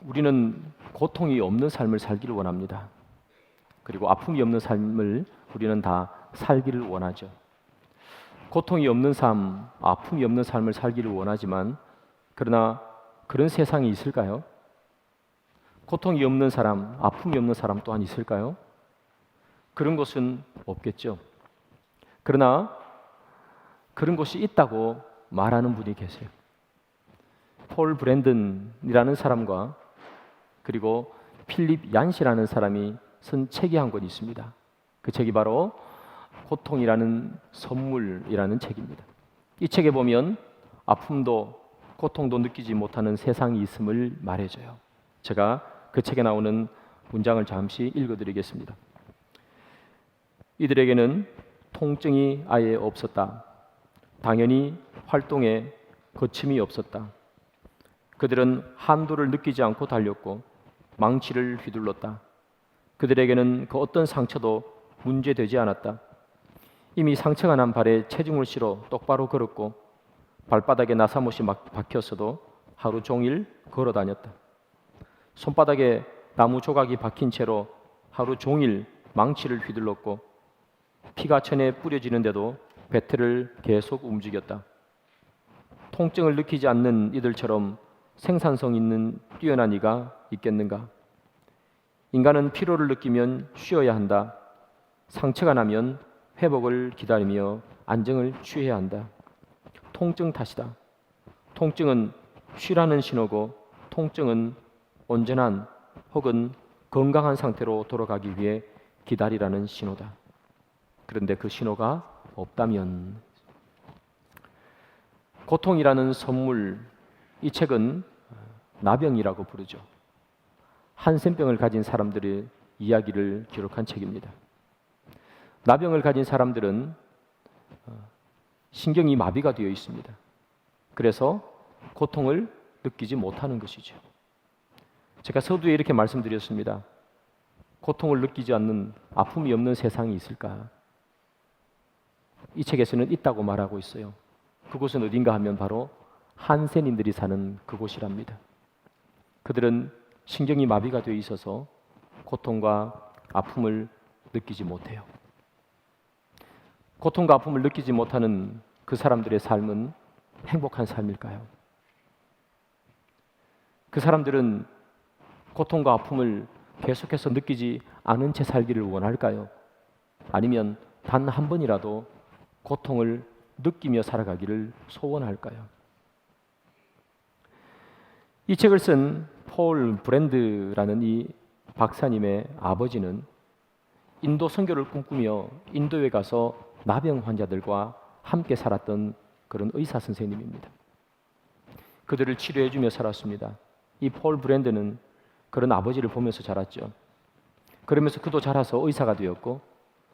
우리는 고통이 없는 삶을 살기를 원합니다. 그리고 아픔이 없는 삶을 우리는 다 살기를 원하죠. 고통이 없는 삶, 아픔이 없는 삶을 살기를 원하지만 그러나 그런 세상이 있을까요? 고통이 없는 사람, 아픔이 없는 사람 또한 있을까요? 그런 곳은 없겠죠. 그러나 그런 곳이 있다고 말하는 분이 계세요. 폴 브랜든이라는 사람과 그리고 필립 얀시라는 사람이 쓴 책이 한 권 있습니다. 그 책이 바로 고통이라는 선물이라는 책입니다. 이 책에 보면 아픔도 고통도 느끼지 못하는 세상이 있음을 말해줘요. 제가 그 책에 나오는 문장을 잠시 읽어드리겠습니다. 이들에게는 통증이 아예 없었다. 당연히 활동에 거침이 없었다. 그들은 한도를 느끼지 않고 달렸고 망치를 휘둘렀다. 그들에게는 그 어떤 상처도 문제되지 않았다. 이미 상처가 난 발에 체중을 실어 똑바로 걸었고 발바닥에 나사못이 박혔어도 하루 종일 걸어 다녔다. 손바닥에 나무 조각이 박힌 채로 하루 종일 망치를 휘둘렀고 피가 천에 뿌려지는데도 배틀을 계속 움직였다. 통증을 느끼지 않는 이들처럼 생산성 있는 뛰어난 이가 있겠는가? 인간은 피로를 느끼면 쉬어야 한다. 상처가 나면 회복을 기다리며 안정을 취해야 한다. 통증 탓이다. 통증은 쉬라는 신호고 통증은 온전한 혹은 건강한 상태로 돌아가기 위해 기다리라는 신호다. 그런데 그 신호가 없다면 고통이라는 선물, 이 책은 나병이라고 부르죠. 한센병을 가진 사람들의 이야기를 기록한 책입니다. 나병을 가진 사람들은 신경이 마비가 되어 있습니다. 그래서 고통을 느끼지 못하는 것이죠. 제가 서두에 이렇게 말씀드렸습니다. 고통을 느끼지 않는 아픔이 없는 세상이 있을까? 이 책에서는 있다고 말하고 있어요. 그곳은 어딘가 하면 바로 한센인들이 사는 그곳이랍니다. 그들은 신경이 마비가 되어 있어서 고통과 아픔을 느끼지 못해요. 고통과 아픔을 느끼지 못하는 그 사람들의 삶은 행복한 삶일까요? 그 사람들은 고통과 아픔을 계속해서 느끼지 않은 채 살기를 원할까요? 아니면 단 한 번이라도 고통을 느끼며 살아가기를 소원할까요? 이 책을 쓴 폴 브랜드라는 이 박사님의 아버지는 인도 선교를 꿈꾸며 인도에 가서 나병 환자들과 함께 살았던 그런 의사 선생님입니다. 그들을 치료해주며 살았습니다. 이 폴 브랜드는 그런 아버지를 보면서 자랐죠. 그러면서 그도 자라서 의사가 되었고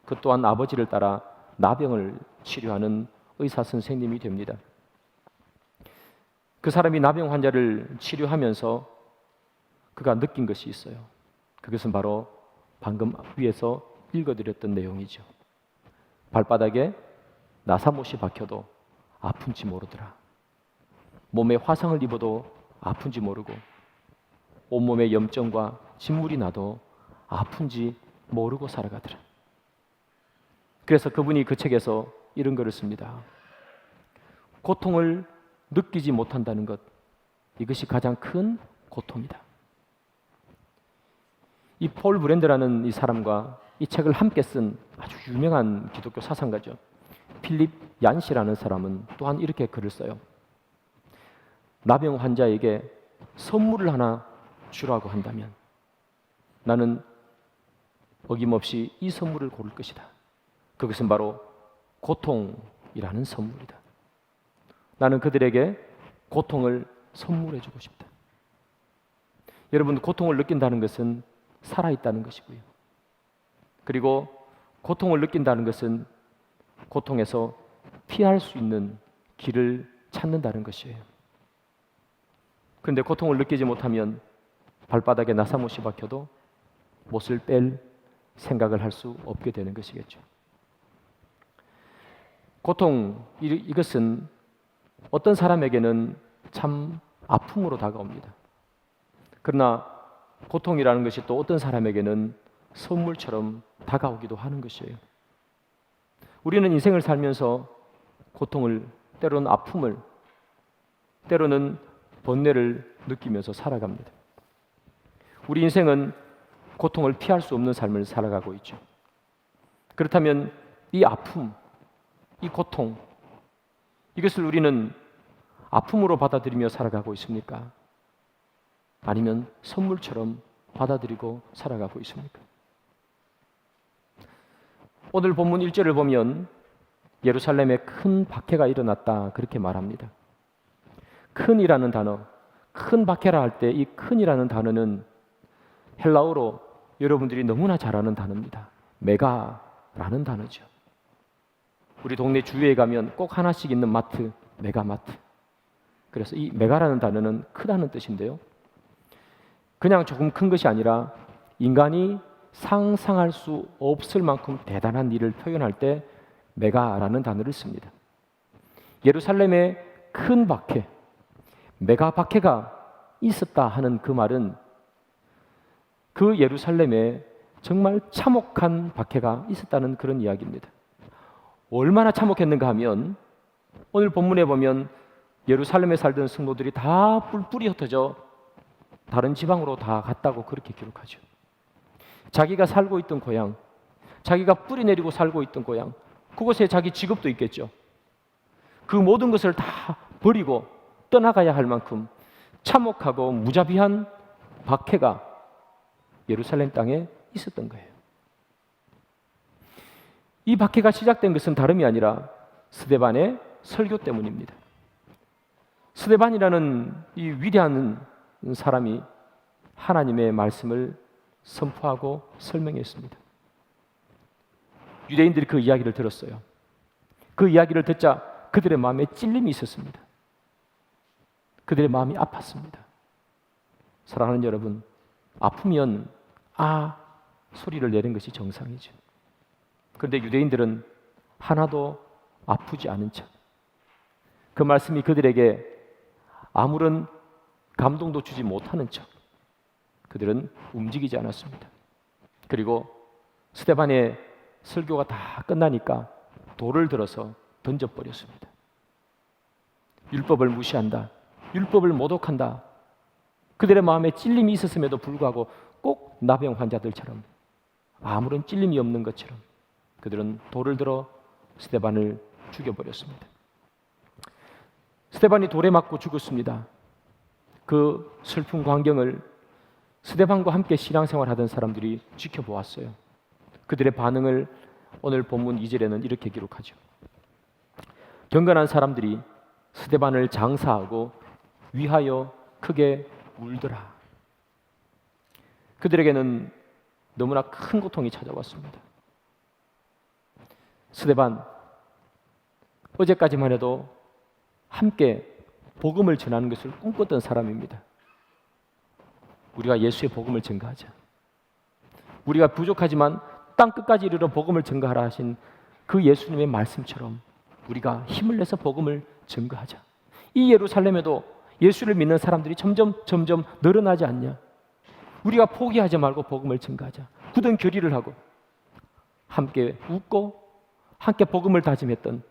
그 또한 아버지를 따라 나병을 치료하는 의사 선생님이 됩니다. 그 사람이 나병 환자를 치료하면서 그가 느낀 것이 있어요. 그것은 바로 방금 위에서 읽어드렸던 내용이죠. 발바닥에 나사못이 박혀도 아픈지 모르더라. 몸에 화상을 입어도 아픈지 모르고 온몸에 염증과 진물이 나도 아픈지 모르고 살아가더라. 그래서 그분이 그 책에서 이런 글을 씁니다. 고통을 느끼지 못한다는 것, 이것이 가장 큰 고통이다. 이 폴 브랜드라는 이 사람과 이 책을 함께 쓴 아주 유명한 기독교 사상가죠. 필립 얀시라는 사람은 또한 이렇게 글을 써요. 나병 환자에게 선물을 하나 주라고 한다면 나는 어김없이 이 선물을 고를 것이다. 그것은 바로 고통이라는 선물이다. 나는 그들에게 고통을 선물해주고 싶다. 여러분, 고통을 느낀다는 것은 살아있다는 것이고요. 그리고 고통을 느낀다는 것은 고통에서 피할 수 있는 길을 찾는다는 것이에요. 그런데 고통을 느끼지 못하면 발바닥에 나사못이 박혀도 못을 뺄 생각을 할 수 없게 되는 것이겠죠. 고통, 이것은 어떤 사람에게는 참 아픔으로 다가옵니다. 그러나 고통이라는 것이 또 어떤 사람에게는 선물처럼 다가오기도 하는 것이에요. 우리는 인생을 살면서 고통을, 때로는 아픔을, 때로는 번뇌를 느끼면서 살아갑니다. 우리 인생은 고통을 피할 수 없는 삶을 살아가고 있죠. 그렇다면 이 아픔, 이 고통, 이것을 우리는 아픔으로 받아들이며 살아가고 있습니까? 아니면 선물처럼 받아들이고 살아가고 있습니까? 오늘 본문 1절을 보면 예루살렘에 큰 박해가 일어났다 그렇게 말합니다. 큰이라는 단어, 큰 박해라 할 때 이 큰이라는 단어는 헬라어로 여러분들이 너무나 잘 아는 단어입니다. 메가라는 단어죠. 우리 동네 주위에 가면 꼭 하나씩 있는 마트, 메가마트. 그래서 이 메가라는 단어는 크다는 뜻인데요. 그냥 조금 큰 것이 아니라 인간이 상상할 수 없을 만큼 대단한 일을 표현할 때 메가라는 단어를 씁니다. 예루살렘에 큰 박해, 메가 박해가 있었다 하는 그 말은 그 예루살렘에 정말 참혹한 박해가 있었다는 그런 이야기입니다. 얼마나 참혹했는가 하면 오늘 본문에 보면 예루살렘에 살던 성도들이 다 뿔뿔이 흩어져 다른 지방으로 다 갔다고 그렇게 기록하죠. 자기가 살고 있던 고향, 자기가 뿌리 내리고 살고 있던 고향, 그곳에 자기 직업도 있겠죠. 그 모든 것을 다 버리고 떠나가야 할 만큼 참혹하고 무자비한 박해가 예루살렘 땅에 있었던 거예요. 이 박해가 시작된 것은 다름이 아니라 스데반의 설교 때문입니다. 스데반이라는 이 위대한 사람이 하나님의 말씀을 선포하고 설명했습니다. 유대인들이 그 이야기를 들었어요. 그 이야기를 듣자 그들의 마음에 찔림이 있었습니다. 그들의 마음이 아팠습니다. 사랑하는 여러분, 아프면 아 소리를 내는 것이 정상이죠. 그런데 유대인들은 하나도 아프지 않은 척, 그 말씀이 그들에게 아무런 감동도 주지 못하는 척 그들은 움직이지 않았습니다. 그리고 스데반의 설교가 다 끝나니까 돌을 들어서 던져버렸습니다. 율법을 무시한다, 율법을 모독한다. 그들의 마음에 찔림이 있었음에도 불구하고 꼭 나병 환자들처럼 아무런 찔림이 없는 것처럼 그들은 돌을 들어 스데반을 죽여버렸습니다. 스데반이 돌에 맞고 죽었습니다. 그 슬픈 광경을 스데반과 함께 신앙생활하던 사람들이 지켜보았어요. 그들의 반응을 오늘 본문 2절에는 이렇게 기록하죠. 경건한 사람들이 스데반을 장사하고 위하여 크게 울더라. 그들에게는 너무나 큰 고통이 찾아왔습니다. 스데반, 어제까지만 해도 함께 복음을 전하는 것을 꿈꿨던 사람입니다. 우리가 예수의 복음을 전가하자. 우리가 부족하지만 땅 끝까지 이르러 복음을 전가하라 하신 그 예수님의 말씀처럼 우리가 힘을 내서 복음을 전가하자. 이 예루살렘에도 예수를 믿는 사람들이 점점 늘어나지 않냐? 우리가 포기하지 말고 복음을 전가하자. 굳은 결의를 하고 함께 웃고 함께 복음을 다짐했던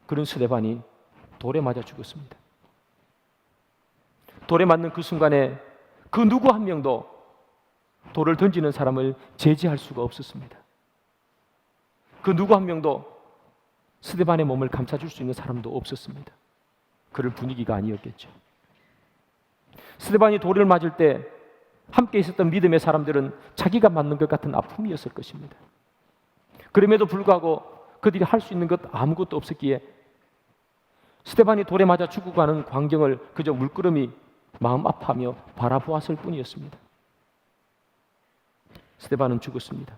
그런 스데반이 돌에 맞아 죽었습니다. 돌에 맞는 그 순간에 그 누구 한 명도 돌을 던지는 사람을 제지할 수가 없었습니다. 그 누구 한 명도 스데반의 몸을 감싸줄 수 있는 사람도 없었습니다. 그럴 분위기가 아니었겠죠. 스데반이 돌을 맞을 때 함께 있었던 믿음의 사람들은 자기가 맞는 것 같은 아픔이었을 것입니다. 그럼에도 불구하고 그들이 할 수 있는 것 아무것도 없었기에 스데반이 돌에 맞아 죽어가는 광경을 그저 물끄러미 마음 아파하며 바라보았을 뿐이었습니다. 스데반은 죽었습니다.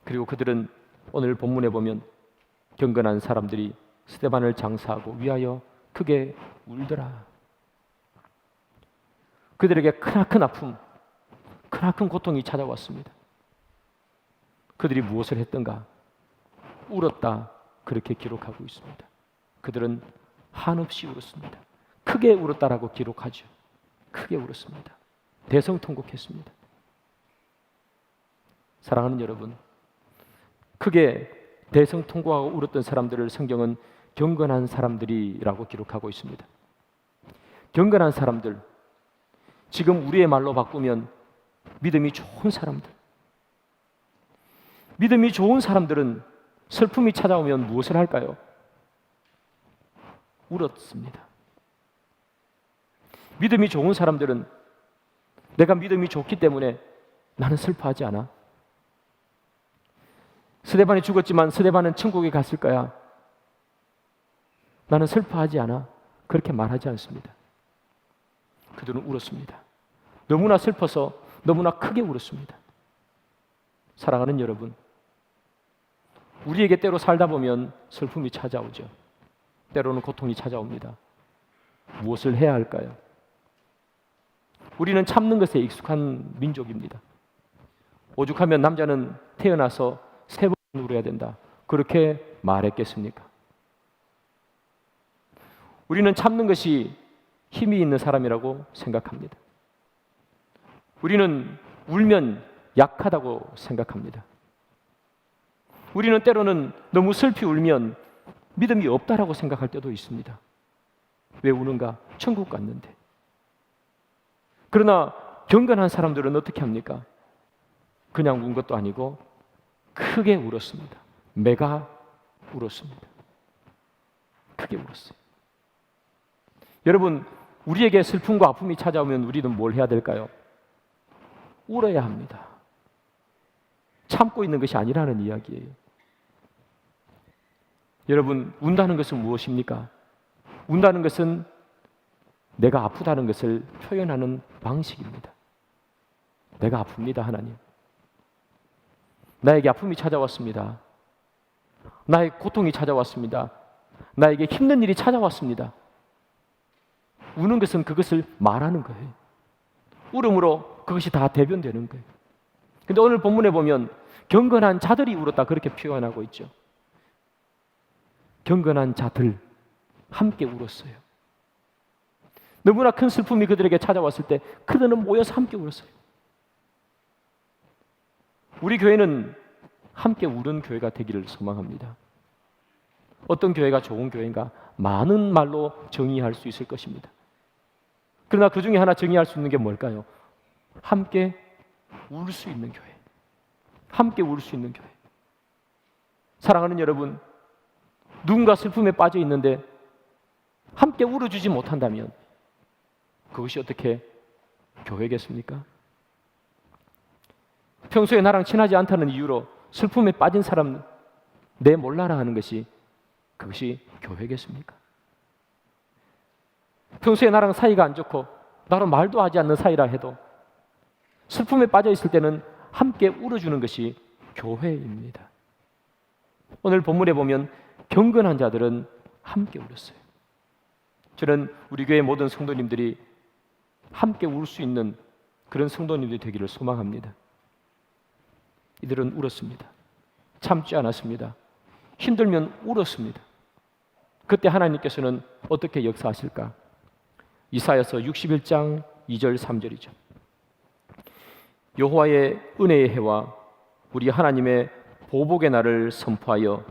그리고 그들은 오늘 본문에 보면 경건한 사람들이 스데반을 장사하고 위하여 크게 울더라. 그들에게 크나큰 아픔, 크나큰 고통이 찾아왔습니다. 그들이 무엇을 했던가? 울었다, 그렇게 기록하고 있습니다. 그들은 한없이 울었습니다. 크게 울었다라고 기록하죠. 크게 울었습니다. 대성통곡했습니다. 사랑하는 여러분, 크게 대성통곡하고 울었던 사람들을 성경은 경건한 사람들이라고 기록하고 있습니다. 경건한 사람들, 지금 우리의 말로 바꾸면 믿음이 좋은 사람들. 믿음이 좋은 사람들은 슬픔이 찾아오면 무엇을 할까요? 울었습니다. 믿음이 좋은 사람들은 내가 믿음이 좋기 때문에 나는 슬퍼하지 않아. 스데반이 죽었지만 스데반은 천국에 갔을 거야. 나는 슬퍼하지 않아. 그렇게 말하지 않습니다. 그들은 울었습니다. 너무나 슬퍼서 너무나 크게 울었습니다. 사랑하는 여러분, 우리에게 때로 살다 보면 슬픔이 찾아오죠. 때로는 고통이 찾아옵니다. 무엇을 해야 할까요? 우리는 참는 것에 익숙한 민족입니다. 오죽하면 남자는 태어나서 3번 울어야 된다. 그렇게 말했겠습니까? 우리는 참는 것이 힘이 있는 사람이라고 생각합니다. 우리는 울면 약하다고 생각합니다. 우리는 때로는 너무 슬피 울면 믿음이 없다라고 생각할 때도 있습니다. 왜 우는가? 천국 갔는데. 그러나 경건한 사람들은 어떻게 합니까? 그냥 운 것도 아니고 크게 울었습니다. 메가 울었습니다. 크게 울었어요. 여러분, 우리에게 슬픔과 아픔이 찾아오면 우리는 뭘 해야 될까요? 울어야 합니다. 참고 있는 것이 아니라는 이야기예요. 여러분, 운다는 것은 무엇입니까? 운다는 것은 내가 아프다는 것을 표현하는 방식입니다. 내가 아픕니다, 하나님. 나에게 아픔이 찾아왔습니다. 나의 고통이 찾아왔습니다. 나에게 힘든 일이 찾아왔습니다. 우는 것은 그것을 말하는 거예요. 울음으로 그것이 다 대변되는 거예요. 근데 오늘 본문에 보면 경건한 자들이 울었다 그렇게 표현하고 있죠. 경건한 자들 함께 울었어요. 너무나 큰 슬픔이 그들에게 찾아왔을 때 그들은 모여서 함께 울었어요. 우리 교회는 함께 우는 교회가 되기를 소망합니다. 어떤 교회가 좋은 교회인가? 많은 말로 정의할 수 있을 것입니다. 그러나 그 중에 하나 정의할 수 있는 게 뭘까요? 함께 울 수 있는 교회. 함께 울 수 있는 교회. 사랑하는 여러분, 누군가 슬픔에 빠져 있는데 함께 울어주지 못한다면 그것이 어떻게 교회겠습니까? 평소에 나랑 친하지 않다는 이유로 슬픔에 빠진 사람 내 몰라라 하는 것이 그것이 교회겠습니까? 평소에 나랑 사이가 안 좋고 나로 말도 하지 않는 사이라 해도 슬픔에 빠져 있을 때는 함께 울어주는 것이 교회입니다. 오늘 본문에 보면 경건한 자들은 함께 울었어요. 저는 우리 교회 모든 성도님들이 함께 울 수 있는 그런 성도님들이 되기를 소망합니다. 이들은 울었습니다. 참지 않았습니다. 힘들면 울었습니다. 그때 하나님께서는 어떻게 역사하실까? 이사야서 61장 2절 3절이죠. 여호와의 은혜의 해와 우리 하나님의 보복의 날을 선포하여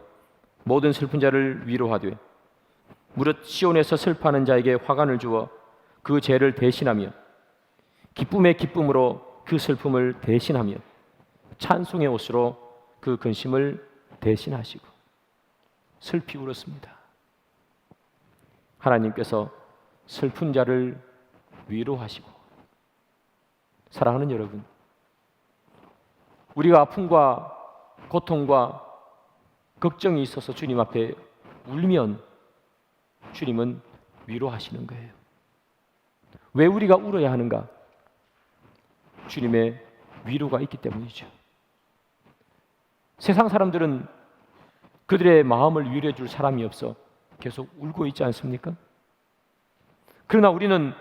모든 슬픈 자를 위로하되 무릇 시온에서 슬퍼하는 자에게 화관을 주어 그 죄를 대신하며 기쁨의 기쁨으로 그 슬픔을 대신하며 찬송의 옷으로 그 근심을 대신하시고 슬피 울었습니다. 하나님께서 슬픈 자를 위로하시고. 사랑하는 여러분, 우리가 아픔과 고통과 걱정이 있어서 주님 앞에 울면 주님은 위로하시는 거예요. 왜 우리가 울어야 하는가? 주님의 위로가 있기 때문이죠. 세상 사람들은 그들의 마음을 위로해 줄 사람이 없어 계속 울고 있지 않습니까? 그러나 우리는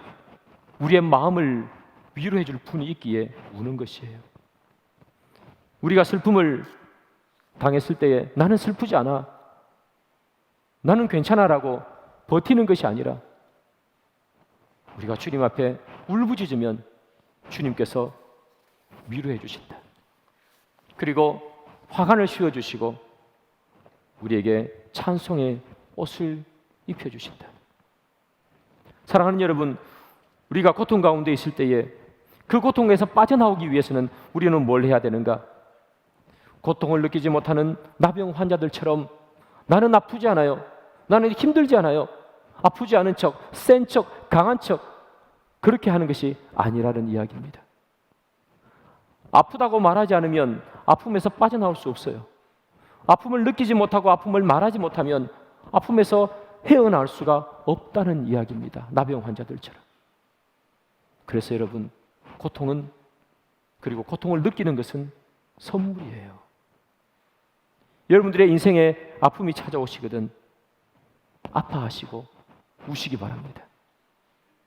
우리의 마음을 위로해 줄 분이 있기에 우는 것이에요. 우리가 슬픔을 당했을 때에 나는 슬프지 않아, 나는 괜찮아라고 버티는 것이 아니라 우리가 주님 앞에 울부짖으면 주님께서 위로해 주신다. 그리고 화관을 씌워주시고 우리에게 찬송의 옷을 입혀주신다. 사랑하는 여러분, 우리가 고통 가운데 있을 때에 그 고통에서 빠져나오기 위해서는 우리는 뭘 해야 되는가? 고통을 느끼지 못하는 나병 환자들처럼 나는 아프지 않아요, 나는 힘들지 않아요, 아프지 않은 척, 센 척, 강한 척, 그렇게 하는 것이 아니라는 이야기입니다. 아프다고 말하지 않으면 아픔에서 빠져나올 수 없어요. 아픔을 느끼지 못하고 아픔을 말하지 못하면 아픔에서 헤어나올 수가 없다는 이야기입니다. 나병 환자들처럼. 그래서 여러분, 고통은, 그리고 고통을 느끼는 것은 선물이에요. 여러분들의 인생에 아픔이 찾아오시거든 아파하시고 우시기 바랍니다.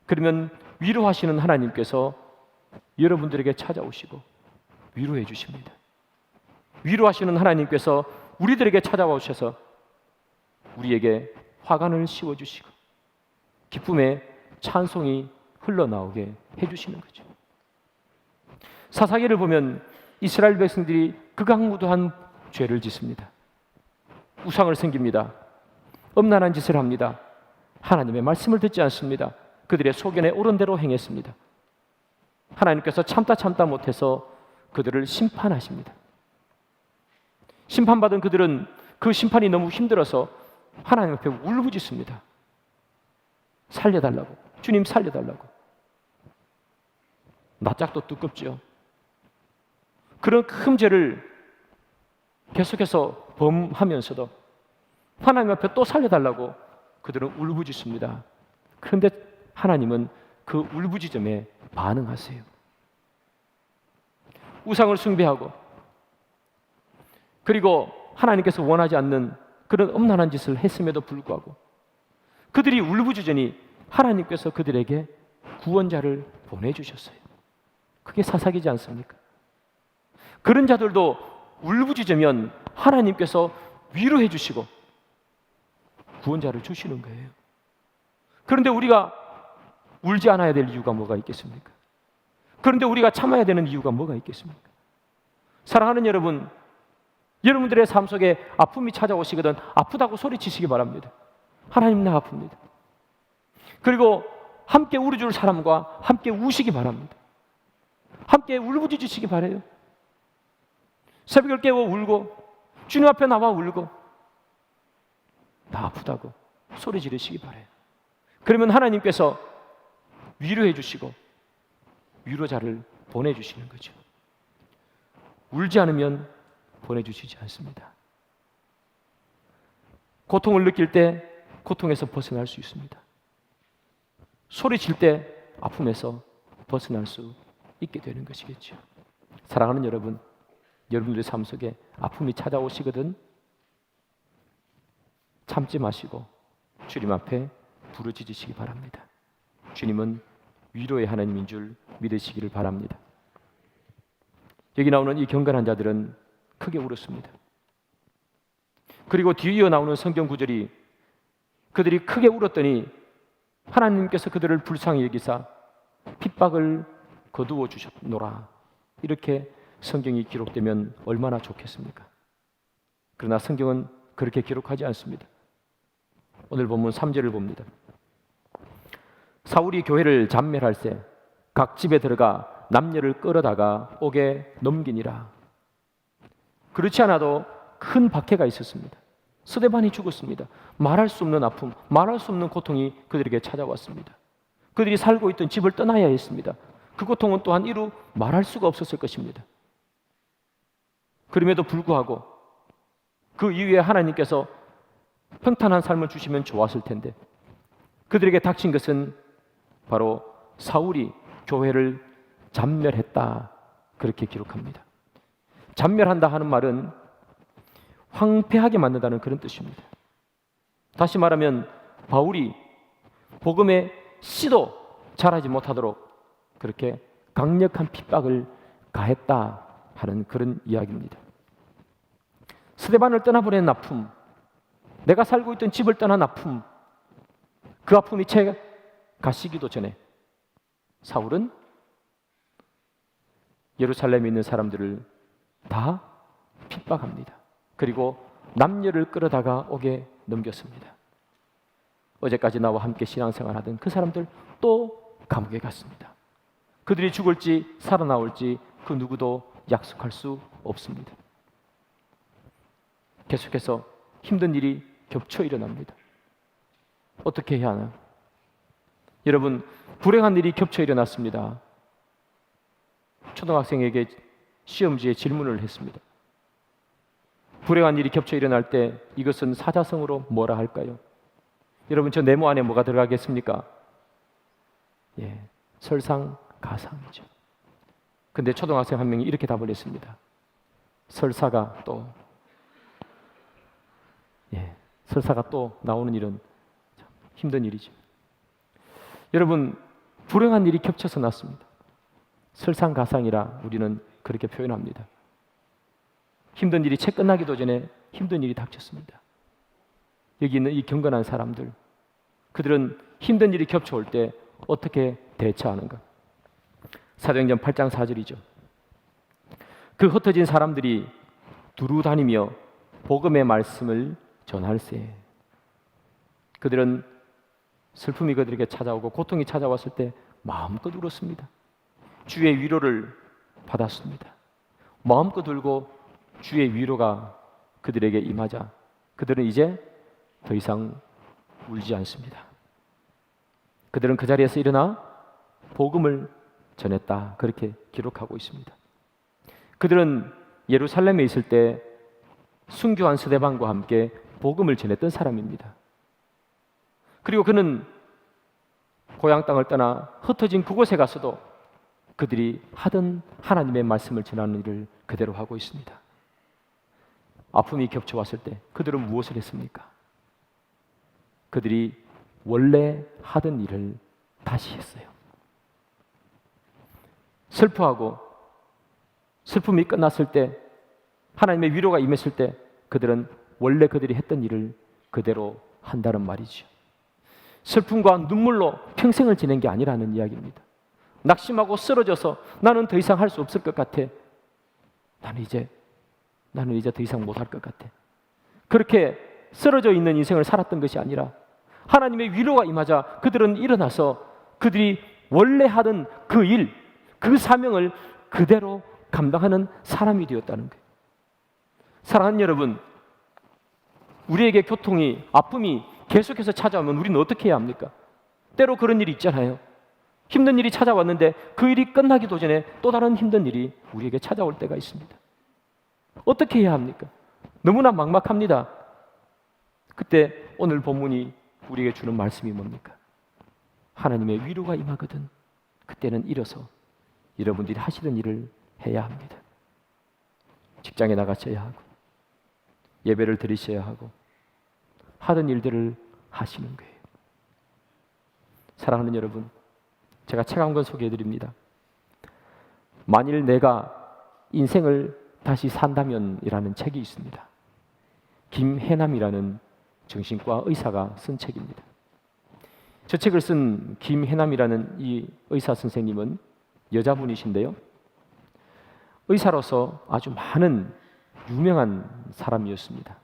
그러면 위로하시는 하나님께서 여러분들에게 찾아오시고 위로해 주십니다. 위로하시는 하나님께서 우리들에게 찾아와 오셔서 우리에게 화관을 씌워주시고 기쁨의 찬송이 흘러나오게 해주시는 거죠. 사사기를 보면 이스라엘 백성들이 극악무도한 죄를 짓습니다. 우상을 섬깁니다. 음란한 짓을 합니다. 하나님의 말씀을 듣지 않습니다. 그들의 소견에 옳은 대로 행했습니다. 하나님께서 참다 못해서 그들을 심판하십니다. 심판받은 그들은 그 심판이 너무 힘들어서 하나님 앞에 울부짖습니다. 살려달라고, 주님 살려달라고. 낯짝도 두껍죠. 그런 큰 죄를 계속해서 범하면서도 하나님 앞에 또 살려달라고 그들은 울부짖습니다. 그런데 하나님은 그 울부짖음에 반응하세요. 우상을 숭배하고 그리고 하나님께서 원하지 않는 그런 음란한 짓을 했음에도 불구하고 그들이 울부짖으니 하나님께서 그들에게 구원자를 보내주셨어요. 그게 사사기지 않습니까? 그런 자들도 울부짖으면 하나님께서 위로해 주시고 구원자를 주시는 거예요. 그런데 우리가 울지 않아야 될 이유가 뭐가 있겠습니까? 그런데 우리가 참아야 되는 이유가 뭐가 있겠습니까? 사랑하는 여러분, 여러분들의 삶 속에 아픔이 찾아오시거든 아프다고 소리치시기 바랍니다. 하나님, 나 아픕니다. 그리고 함께 울어줄 사람과 함께 우시기 바랍니다. 함께 울부짖으시기 바라요. 새벽을 깨워 울고 주님 앞에 나와 울고 나 아프다고 소리 지르시기 바라요. 그러면 하나님께서 위로해 주시고 위로자를 보내주시는 거죠. 울지 않으면 보내주시지 않습니다. 고통을 느낄 때 고통에서 벗어날 수 있습니다. 소리칠 때 아픔에서 벗어날 수 있게 되는 것이겠죠. 사랑하는 여러분, 여러분들의 삶 속에 아픔이 찾아오시거든 참지 마시고 주님 앞에 부르짖으시기 바랍니다. 주님은 위로의 하나님인 줄 믿으시기를 바랍니다. 여기 나오는 이 경건한 자들은 크게 울었습니다. 그리고 뒤이어 나오는 성경 구절이 그들이 크게 울었더니 하나님께서 그들을 불쌍히 여기사 핍박을 거두어 주셨노라. 이렇게 성경이 기록되면 얼마나 좋겠습니까? 그러나 성경은 그렇게 기록하지 않습니다. 오늘 본문 3절을 봅니다. 사울이 교회를 잔멸할 때 각 집에 들어가 남녀를 끌어다가 옥에 넘기니라. 그렇지 않아도 큰 박해가 있었습니다. 스데반이 죽었습니다. 말할 수 없는 아픔, 말할 수 없는 고통이 그들에게 찾아왔습니다. 그들이 살고 있던 집을 떠나야 했습니다. 그 고통은 또한 이루 말할 수가 없었을 것입니다. 그럼에도 불구하고 그 이후에 하나님께서 평탄한 삶을 주시면 좋았을 텐데 그들에게 닥친 것은 바로 사울이 교회를 잔멸했다. 그렇게 기록합니다. 잔멸한다 하는 말은 황폐하게 만든다는 그런 뜻입니다. 다시 말하면 바울이 복음의 씨도 자라지 못하도록 그렇게 강력한 핍박을 가했다 하는 그런 이야기입니다. 스데반을 떠나보낸 아픔, 내가 살고 있던 집을 떠난 아픔, 그 아픔이 채 가시기도 전에 사울은 예루살렘에 있는 사람들을 다 핍박합니다. 그리고 남녀를 끌어다가 옥에 넘겼습니다. 어제까지 나와 함께 신앙생활하던 그 사람들 또 감옥에 갔습니다. 그들이 죽을지 살아나올지 그 누구도 약속할 수 없습니다. 계속해서 힘든 일이 겹쳐 일어납니다. 어떻게 해야 하나? 여러분, 불행한 일이 겹쳐 일어났습니다. 초등학생에게 시험지에 질문을 했습니다. 불행한 일이 겹쳐 일어날 때 이것은 사자성어로 뭐라 할까요? 여러분, 저 네모 안에 뭐가 들어가겠습니까? 설상가상이죠. 근데 초등학생 한 명이 이렇게 답을 했습니다. 설사가 또 나오는 일은 참 힘든 일이죠. 여러분, 불행한 일이 겹쳐서 났습니다. 설상가상이라 우리는 그렇게 표현합니다. 힘든 일이 채 끝나기도 전에 힘든 일이 닥쳤습니다. 여기 있는 이 경건한 사람들, 그들은 힘든 일이 겹쳐올 때 어떻게 대처하는가? 사도행전 8장 4절이죠. 그 흩어진 사람들이 두루 다니며 복음의 말씀을 전할세. 그들은 슬픔이 그들에게 찾아오고 고통이 찾아왔을 때 마음껏 울었습니다. 주의 위로를 받았습니다. 마음껏 울고 주의 위로가 그들에게 임하자 그들은 이제 더 이상 울지 않습니다. 그들은 그 자리에서 일어나 복음을 전했다. 그렇게 기록하고 있습니다. 그들은 예루살렘에 있을 때 순교한 스데반과 함께 복음을 전했던 사람입니다. 그리고 그는 고향 땅을 떠나 흩어진 그곳에 가서도 그들이 하던 하나님의 말씀을 전하는 일을 그대로 하고 있습니다. 아픔이 겹쳐왔을 때 그들은 무엇을 했습니까? 그들이 원래 하던 일을 다시 했어요. 슬퍼하고 슬픔이 끝났을 때, 하나님의 위로가 임했을 때 그들은 원래 그들이 했던 일을 그대로 한다는 말이죠. 슬픔과 눈물로 평생을 지낸 게 아니라는 이야기입니다. 낙심하고 쓰러져서 나는 더 이상 할 수 없을 것 같아. 나는 이제 더 이상 못할 것 같아. 그렇게 쓰러져 있는 인생을 살았던 것이 아니라 하나님의 위로가 임하자 그들은 일어나서 그들이 원래 하던 그 일, 그 사명을 그대로 감당하는 사람이 되었다는 거예요. 사랑하는 여러분, 우리에게 고통이, 아픔이 계속해서 찾아오면 우리는 어떻게 해야 합니까? 때로 그런 일이 있잖아요. 힘든 일이 찾아왔는데 그 일이 끝나기도 전에 또 다른 힘든 일이 우리에게 찾아올 때가 있습니다. 어떻게 해야 합니까? 너무나 막막합니다. 그때 오늘 본문이 우리에게 주는 말씀이 뭡니까? 하나님의 위로가 임하거든 그때는 일어서 여러분들이 하시던 일을 해야 합니다. 직장에 나가셔야 하고 예배를 드리셔야 하고 하던 일들을 하시는 거예요. 사랑하는 여러분, 제가 책 한 권 소개해드립니다. 만일 내가 인생을 다시 산다면 이라는 책이 있습니다. 김혜남이라는 정신과 의사가 쓴 책입니다. 저 책을 쓴 김혜남이라는 이 의사 선생님은 여자분이신데요. 의사로서 아주 많은 유명한 사람이었습니다.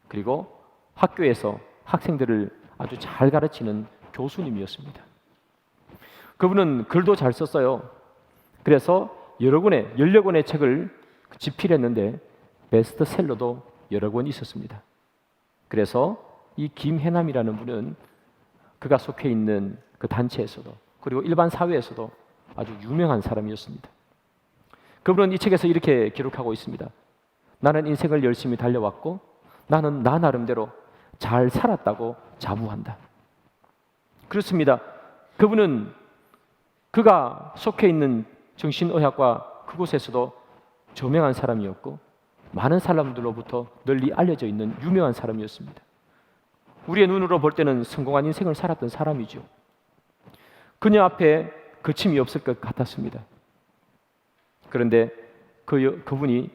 그리고 학교에서 학생들을 아주 잘 가르치는 교수님이었습니다. 그분은 글도 잘 썼어요. 그래서 여러 권의 책을 집필했는데 베스트셀러도 여러 권 있었습니다. 그래서 이 김혜남이라는 분은 그가 속해 있는 그 단체에서도 그리고 일반 사회에서도 아주 유명한 사람이었습니다. 그분은 이 책에서 이렇게 기록하고 있습니다. 나는 인생을 열심히 달려왔고 나는 나 나름대로 잘 살았다고 자부한다. 그렇습니다. 그분은 그가 속해 있는 정신의학과 그곳에서도 저명한 사람이었고 많은 사람들로부터 널리 알려져 있는 유명한 사람이었습니다. 우리의 눈으로 볼 때는 성공한 인생을 살았던 사람이죠. 그녀 앞에 거침이 없을 것 같았습니다. 그런데 그분이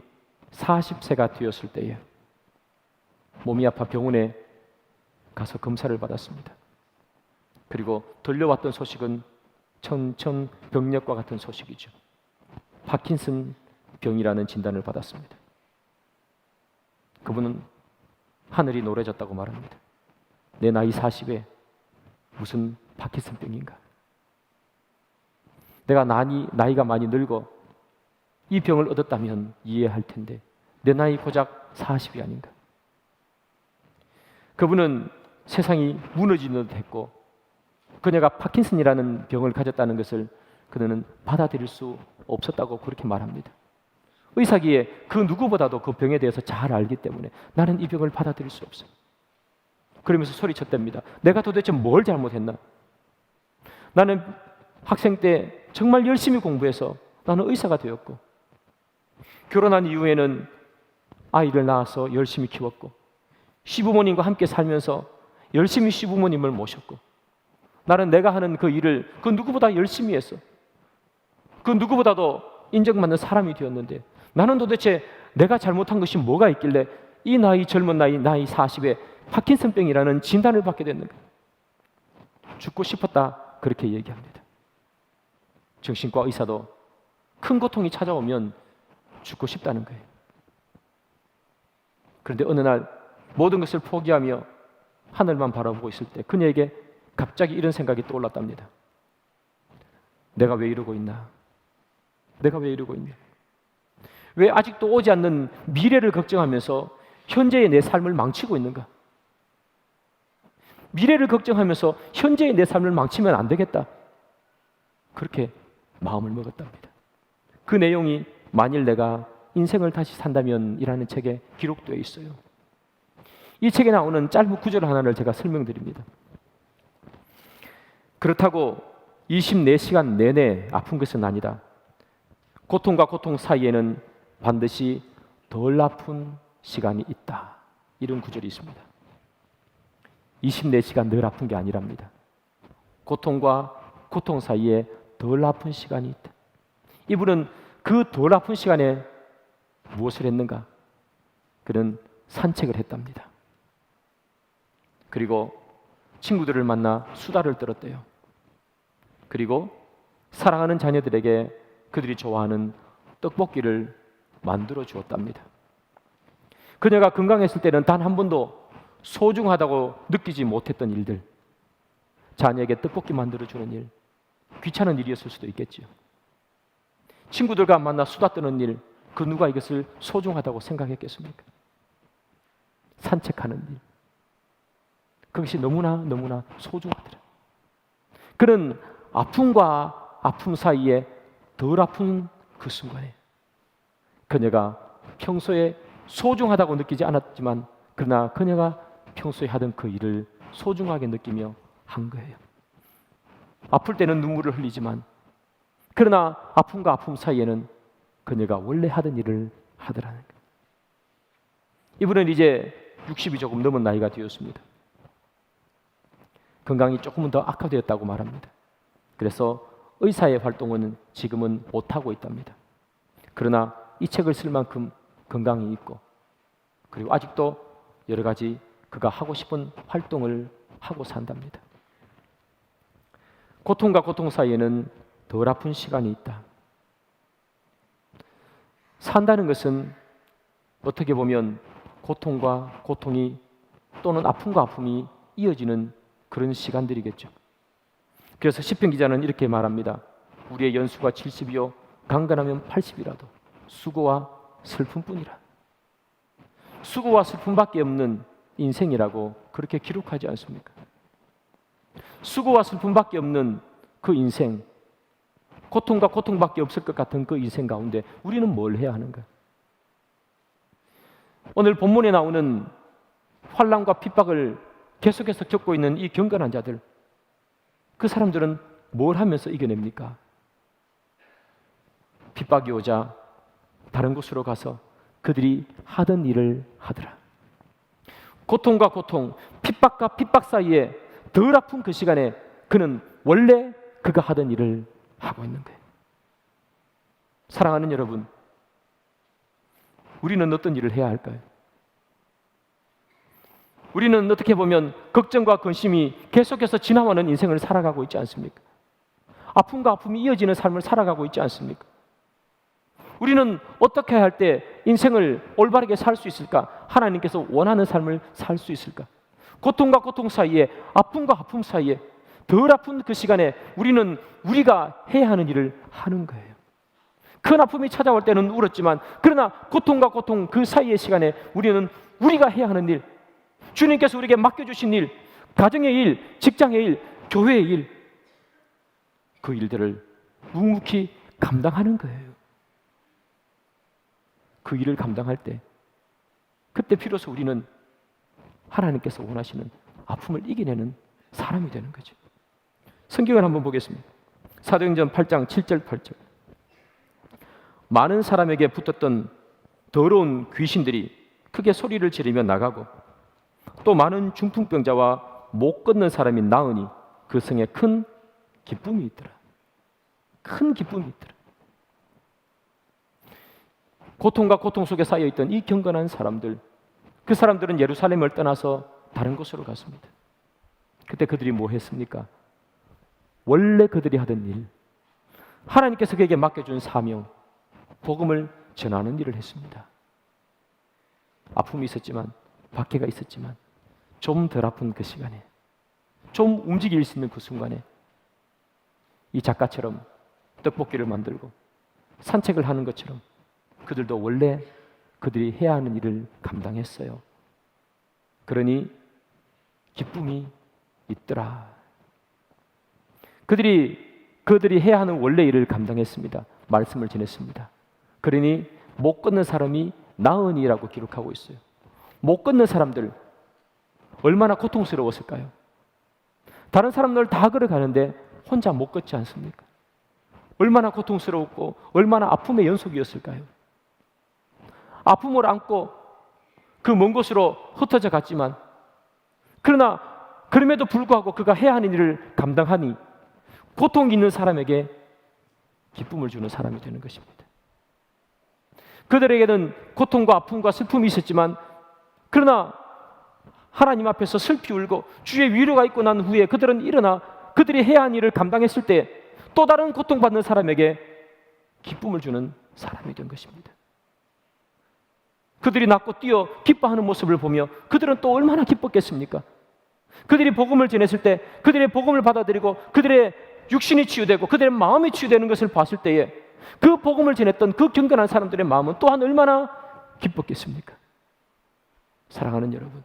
40세가 되었을 때에 몸이 아파 병원에 가서 검사를 받았습니다. 그리고 들려왔던 소식은 천천병력과 같은 소식이죠. 파킨슨 병이라는 진단을 받았습니다. 그분은 하늘이 노래졌다고 말합니다. 내 나이 40에 무슨 파킨슨 병인가? 내가 나이가 많이 늙어 이 병을 얻었다면 이해할 텐데 내 나이 고작 40이 아닌가? 그분은 세상이 무너지는 듯 했고 그녀가 파킨슨이라는 병을 가졌다는 것을 그녀는 받아들일 수 없었다고 그렇게 말합니다. 의사기에 그 누구보다도 그 병에 대해서 잘 알기 때문에 나는 이 병을 받아들일 수 없어. 그러면서 소리쳤답니다. 내가 도대체 뭘 잘못했나? 나는 학생 때 정말 열심히 공부해서 나는 의사가 되었고 결혼한 이후에는 아이를 낳아서 열심히 키웠고 시부모님과 함께 살면서 열심히 시부모님을 모셨고 나는 내가 하는 그 일을 그 누구보다 열심히 했어. 그 누구보다도 인정받는 사람이 되었는데 나는 도대체 내가 잘못한 것이 뭐가 있길래 이 나이 젊은 나이 40에 파킨슨병이라는 진단을 받게 됐는가? 죽고 싶었다 그렇게 얘기합니다. 정신과 의사도 큰 고통이 찾아오면 죽고 싶다는 거예요. 그런데 어느 날 모든 것을 포기하며 하늘만 바라보고 있을 때 그녀에게 갑자기 이런 생각이 떠올랐답니다. 내가 왜 이러고 있나? 내가 왜 이러고 있냐? 왜 아직도 오지 않는 미래를 걱정하면서 현재의 내 삶을 망치고 있는가? 미래를 걱정하면서 현재의 내 삶을 망치면 안 되겠다. 그렇게 마음을 먹었답니다. 그 내용이 만일 내가 인생을 다시 산다면 이라는 책에 기록되어 있어요. 이 책에 나오는 짧은 구절 하나를 제가 설명드립니다. 그렇다고 24시간 내내 아픈 것은 아니다. 고통과 고통 사이에는 반드시 덜 아픈 시간이 있다. 이런 구절이 있습니다. 24시간 늘 아픈 게 아니랍니다. 고통과 고통 사이에 덜 아픈 시간이 있다. 이분은 그 덜 아픈 시간에 무엇을 했는가? 그는 산책을 했답니다. 그리고 친구들을 만나 수다를 떨었대요. 그리고 사랑하는 자녀들에게 그들이 좋아하는 떡볶이를 만들어 주었답니다. 그녀가 건강했을 때는 단 한 번도 소중하다고 느끼지 못했던 일들, 자녀에게 떡볶이 만들어 주는 일, 귀찮은 일이었을 수도 있겠지요. 친구들과 만나 수다 떠는 일, 그 누가 이것을 소중하다고 생각했겠습니까? 산책하는 일, 그것이 너무나 소중하더라. 그는 아픔과 아픔 사이에 덜 아픈 그 순간에 그녀가 평소에 소중하다고 느끼지 않았지만 그러나 그녀가 평소에 하던 그 일을 소중하게 느끼며 한 거예요. 아플 때는 눈물을 흘리지만 그러나 아픔과 아픔 사이에는 그녀가 원래 하던 일을 하더라는 거예요. 이분은 이제 60이 조금 넘은 나이가 되었습니다. 건강이 조금은 더 악화되었다고 말합니다. 그래서 의사의 활동은 지금은 못하고 있답니다. 그러나 이 책을 쓸 만큼 건강이 있고 그리고 아직도 여러 가지 그가 하고 싶은 활동을 하고 산답니다. 고통과 고통 사이에는 덜 아픈 시간이 있다. 산다는 것은 어떻게 보면 고통과 고통이 또는 아픔과 아픔이 이어지는 그런 시간들이겠죠. 그래서 시편 기자는 이렇게 말합니다. 우리의 연수가 70이요 강건하면 80이라도 수고와 슬픔뿐이라. 수고와 슬픔밖에 없는 인생이라고 그렇게 기록하지 않습니까? 수고와 슬픔밖에 없는 그 인생, 고통과 고통밖에 없을 것 같은 그 인생 가운데 우리는 뭘 해야 하는가? 오늘 본문에 나오는 환난과 핍박을 계속해서 겪고 있는 이 경건한 자들, 그 사람들은 뭘 하면서 이겨냅니까? 핍박이 오자 다른 곳으로 가서 그들이 하던 일을 하더라. 고통과 고통, 핍박과 핍박 사이에 덜 아픈 그 시간에 그는 원래 그가 하던 일을 하고 있는 거예요. 사랑하는 여러분, 우리는 어떤 일을 해야 할까요? 우리는 어떻게 보면 걱정과 근심이 계속해서 지나가는 인생을 살아가고 있지 않습니까? 아픔과 아픔이 이어지는 삶을 살아가고 있지 않습니까? 우리는 어떻게 할 때 인생을 올바르게 살 수 있을까? 하나님께서 원하는 삶을 살 수 있을까? 고통과 고통 사이에, 아픔과 아픔 사이에, 덜 아픈 그 시간에 우리는 우리가 해야 하는 일을 하는 거예요. 큰 아픔이 찾아올 때는 울었지만, 그러나 고통과 고통 그 사이의 시간에 우리는 우리가 해야 하는 일, 주님께서 우리에게 맡겨주신 일, 가정의 일, 직장의 일, 교회의 일, 그 일들을 묵묵히 감당하는 거예요. 그 일을 감당할 때, 그때 비로소 우리는 하나님께서 원하시는 아픔을 이겨내는 사람이 되는 거죠. 성경을 한번 보겠습니다. 사도행전 8장 7절 8절. 많은 사람에게 붙었던 더러운 귀신들이 크게 소리를 지르며 나가고, 또 많은 중풍병자와 못 걷는 사람이 나으니 그 성에 큰 기쁨이 있더라. 큰 기쁨이 있더라. 고통과 고통 속에 쌓여있던 이 경건한 사람들, 그 사람들은 예루살렘을 떠나서 다른 곳으로 갔습니다. 그때 그들이 뭐 했습니까? 원래 그들이 하던 일, 하나님께서 그에게 맡겨준 사명, 복음을 전하는 일을 했습니다. 아픔이 있었지만, 박해가 있었지만, 좀 덜 아픈 그 시간에, 좀 움직일 수 있는 그 순간에 이 작가처럼 떡볶이를 만들고 산책을 하는 것처럼 그들도 원래 그들이 해야 하는 일을 감당했어요. 그러니 기쁨이 있더라. 그들이 해야 하는 원래 일을 감당했습니다. 말씀을 전했습니다. 그러니 못 걷는 사람이 나으니라고 기록하고 있어요. 못 걷는 사람들 얼마나 고통스러웠을까요? 다른 사람들 다 걸어가는데 혼자 못 걷지 않습니까? 얼마나 고통스러웠고 얼마나 아픔의 연속이었을까요? 아픔을 안고 그 먼 곳으로 흩어져 갔지만, 그러나 그럼에도 불구하고 그가 해야 하는 일을 감당하니 고통이 있는 사람에게 기쁨을 주는 사람이 되는 것입니다. 그들에게는 고통과 아픔과 슬픔이 있었지만, 그러나 하나님 앞에서 슬피 울고 주의 위로가 있고 난 후에 그들은 일어나 그들이 해야 하는 일을 감당했을 때 또 다른 고통받는 사람에게 기쁨을 주는 사람이 된 것입니다. 그들이 낳고 뛰어 기뻐하는 모습을 보며 그들은 또 얼마나 기뻤겠습니까? 그들이 복음을 전했을 때, 그들의 복음을 받아들이고 그들의 육신이 치유되고 그들의 마음이 치유되는 것을 봤을 때에 그 복음을 전했던 그 경건한 사람들의 마음은 또한 얼마나 기뻤겠습니까? 사랑하는 여러분,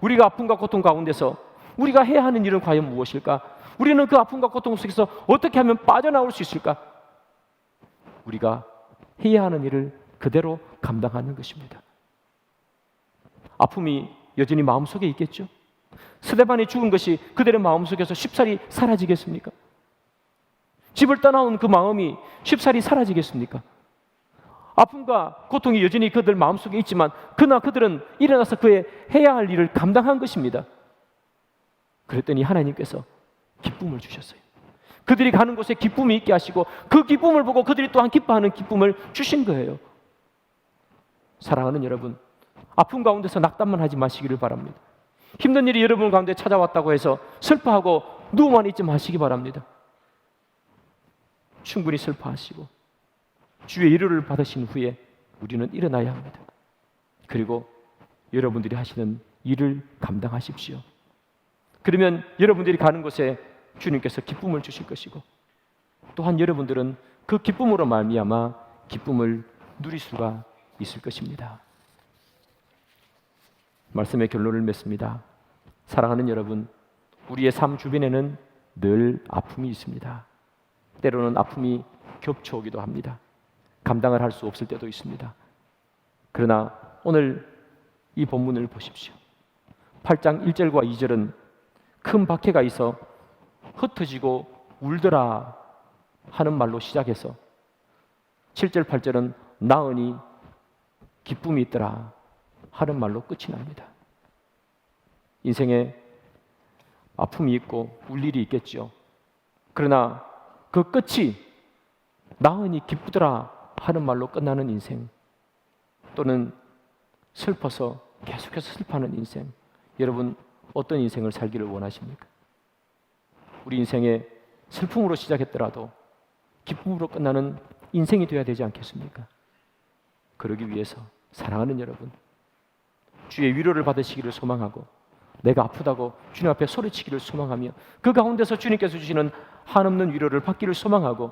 우리가 아픔과 고통 가운데서 우리가 해야 하는 일은 과연 무엇일까? 우리는 그 아픔과 고통 속에서 어떻게 하면 빠져나올 수 있을까? 우리가 해야 하는 일을 그대로 감당하는 것입니다. 아픔이 여전히 마음속에 있겠죠? 스데반이 죽은 것이 그들의 마음속에서 쉽사리 사라지겠습니까? 집을 떠나온 그 마음이 쉽사리 사라지겠습니까? 아픔과 고통이 여전히 그들 마음속에 있지만, 그러나 그들은 일어나서 그의 해야 할 일을 감당한 것입니다. 그랬더니 하나님께서 기쁨을 주셨어요. 그들이 가는 곳에 기쁨이 있게 하시고 그 기쁨을 보고 그들이 또한 기뻐하는 기쁨을 주신 거예요. 사랑하는 여러분, 아픔 가운데서 낙담만 하지 마시기를 바랍니다. 힘든 일이 여러분 가운데 찾아왔다고 해서 슬퍼하고 누워만 있지 마시기 바랍니다. 충분히 슬퍼하시고 주의 위로를 받으신 후에 우리는 일어나야 합니다. 그리고 여러분들이 하시는 일을 감당하십시오. 그러면 여러분들이 가는 곳에 주님께서 기쁨을 주실 것이고, 또한 여러분들은 그 기쁨으로 말미암아 기쁨을 누릴 수가 있을 것입니다. 말씀의 결론을 맺습니다. 사랑하는 여러분, 우리의 삶 주변에는 늘 아픔이 있습니다. 때로는 아픔이 겹쳐오기도 합니다. 감당을 할 수 없을 때도 있습니다. 그러나 오늘 이 본문을 보십시오. 8장 1절과 2절은 큰 박해가 있어 흩어지고 울더라 하는 말로 시작해서 7절 8절은 나으니 기쁨이 있더라 하는 말로 끝이 납니다. 인생에 아픔이 있고 울 일이 있겠죠. 그러나 그 끝이 나으니 기쁘더라 하는 말로 끝나는 인생, 또는 슬퍼서 계속해서 슬퍼하는 인생, 여러분 어떤 인생을 살기를 원하십니까? 우리 인생에 슬픔으로 시작했더라도 기쁨으로 끝나는 인생이 되어야 되지 않겠습니까? 그러기 위해서 사랑하는 여러분, 주의 위로를 받으시기를 소망하고 내가 아프다고 주님 앞에 소리치기를 소망하며 그 가운데서 주님께서 주시는 한없는 위로를 받기를 소망하고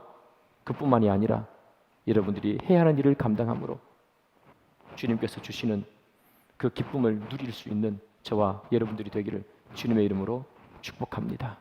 그뿐만이 아니라 여러분들이 해야 하는 일을 감당함으로 주님께서 주시는 그 기쁨을 누릴 수 있는 저와 여러분들이 되기를 주님의 이름으로 축복합니다.